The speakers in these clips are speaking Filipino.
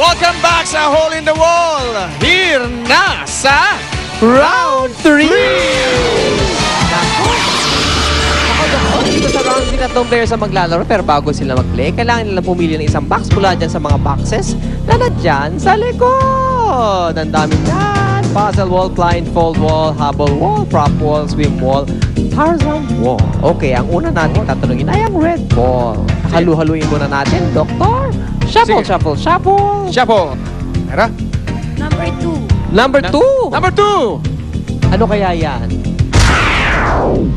Welcome back sa Hole in the Wall. Here na sa Round 3! Dito sa round 3 tatlong players ang maglalaro pero bago sila mag-play, kailangan nila pumili ng isang box mula dyan sa mga boxes na nandyan sa likod. Ang dami dyan. Puzzle wall, blindfold wall, hubble wall, prop wall, swim wall, Tarzan wall. Okay, ang una natin tatanungin ay ang red ball. Halu-haluin muna natin, Doktor. Shuffle, Sige. shuffle, shuffle. Shuffle. Tara. Number 2. Number 2. Number 2. Ano kaya yan?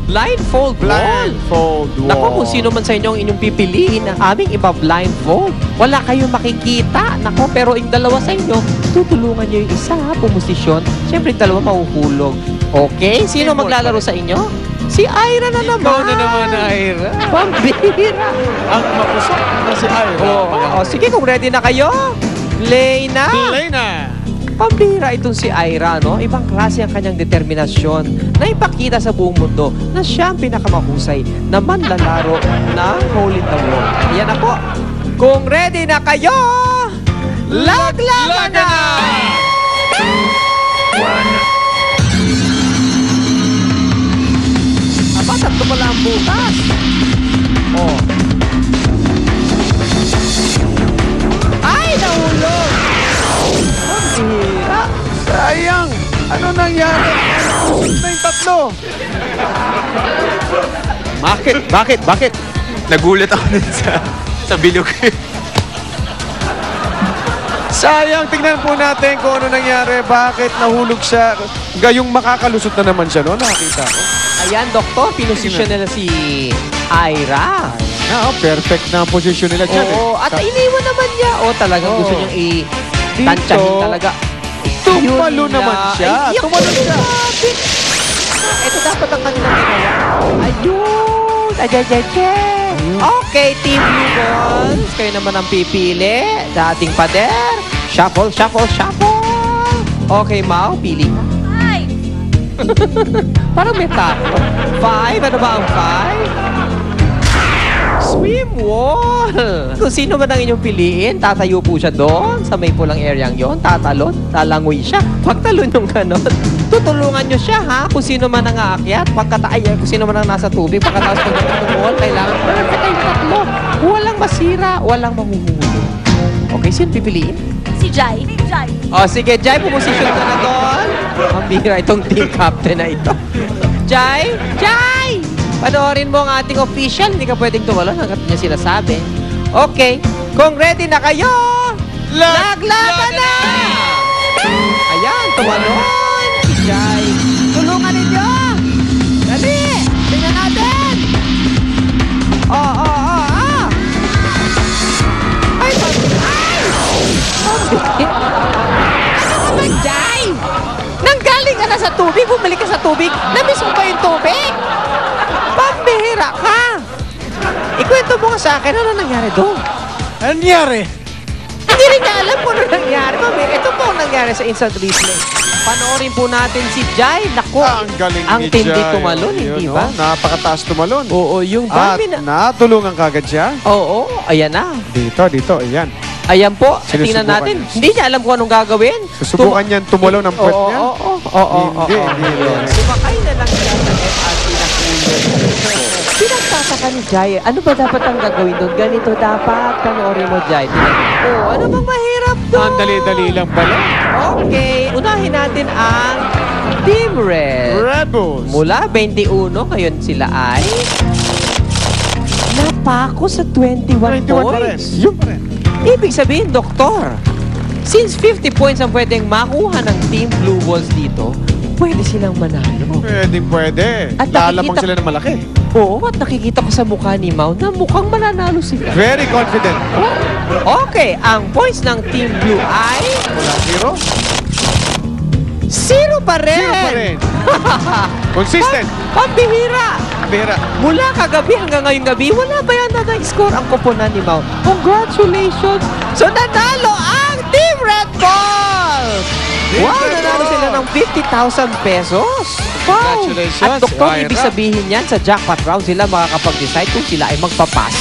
Blindfold wall. Blindfold wall. Naku, kung sino man sa inyo ang inyong pipiliin na aming iba-blindfold, wala kayong makikita. Naku, pero yung dalawa sa inyo, tutulungan nyo yung isa, pumosisyon. Siyempre, yung dalawa mahuhulog. Okay? Sino maglalaro sa inyo? Si Ira na naman. Ikaw na naman, Ira. Pambira. Ang mapusok na si Ira. Sige, kung ready na kayo, play na. Play na. Pambira itong si Ira, no? Ibang klase ang kanyang determinasyon na ipakita sa buong mundo na siya ang pinakamahusay na manlalaro ng Hole in the Wall. Yan ako. Kung ready na kayo, laglagan na! Aba, tatlo pala ang butas. Oh. Ay, nahulog! Pambira. Sayang. Ano nangyari? Usok na yung tatlo. Bakit? Nagulat ako dun sa bilog. Sayang, tingnan po natin kung ano nangyari. Bakit nahulog siya? Gayong makakalusot na naman siya, no? Nakakita ko. Ayan, Doktor, pinosisyon nila si Ira. Perfect na ang posisyon nila dyan. Oo, at iniwan naman niya. Talagang Oo. gusto niyang i-tansyahin talaga. Tumalo naman siya. Ay, Tumalo siya. Ito dapat ang kanilang ginawa. Ayun! Okay, Team Blue Balls. Kayo naman ang pipili. Dating pader. Shuffle, shuffle, shuffle. Okay, Mau, pili ka. 5. Parang may tapo. 5? Ano ba ang 5? Swim wall! Kung sino man ang inyong piliin, tatayo po siya doon sa may pulang area yon, tatalon, talangoy siya. Pagtalon yung ganon, tutulungan nyo siya, ha? Kung sino man ang aakyat, kung sino man ang nasa tubig, pagkatapos pag ng wall, kailangan perfect kayo tatlo. Walang masira, walang mahuhulog. Okay, sino pipiliin? Si Jai. Sige, Jai, pumusisyon ka na doon. Ang bira itong team captain na ito. Jai! Panoorin mo ang ating official. Hindi ka pwedeng tumalon hanggat niya sinasabi. Okay. Kung ready na kayo, laglagan na! Ayan, tumalon. Si Jai. Tulungan ninyo! Dali! Tingnan natin! Ay! Ano ka ba, Jai? Nanggaling ka na sa tubig, bumalik ka sa tubig. Namiss mo ba yung tubig? Pambihira ka! Ikwento mo nga sa akin, ano nangyari doon? Ano nangyari? Hindi rin niya alam kung ano nangyari. Ito po ang nangyari sa instant replay. Panoorin po natin si Jai. Naku, Ang galing ang ni tindi Jai. tumalon, hindi Yun, ba? Napakataas tumalon. Oo, yung At dami na... natulungan kagad siya. Oo, ayan na. Dito, ayan. Ayan po, Sinusubukan tingnan natin. niya. Hindi niya alam kung anong gagawin. Susubukan niyan tumulong ng puwet niya? Oo. Hindi. Sumakay na lang siya sa FRC na kulot. Pinagtataka ni Jai, ano ba dapat ang gagawin doon? Ganito dapat. Panoorin mo, Jai. Ano bang mahirap doon? Ang dali-dali lang pala. Okay, unahin natin ang Team Red. Rebels. Mula 21, ngayon sila ay napako sa 21 21 pa rin. points. Yun pa rin. Ibig sabihin, Doktor, since 50 points ang pwedeng makuha ng Team Blue Balls dito, pwede silang manalo. Pwede. At Lalamang nakikita- sila ng malaki. Oo, at nakikita ko sa mukha ni Mau na mukhang mananalo sila. Very confident. Okay, ang points ng Team Blue ay Wala zero. 0 pa rin. Zero pa rin. Consistent. Pambihira. Bira. Mula kagabi hanggang ngayong gabi, wala ba yan na nag-score ang koponan ni Mau? Congratulations! So nanalo ang Team Red Balls! Wow, nanalo sila ng 50,000 pesos! Wow! Congratulations, At Doktor, Ira. ibig sabihin yan, sa jackpot round sila makakapag-decide kung sila ay magpapas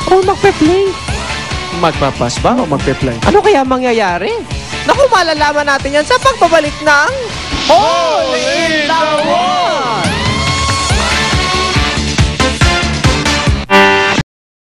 o magpe-play. magpapas ba o magpe-fly? Ano kaya mangyayari? Naku, malalaman natin yan sa pagbabalik ng Hole in the Wall!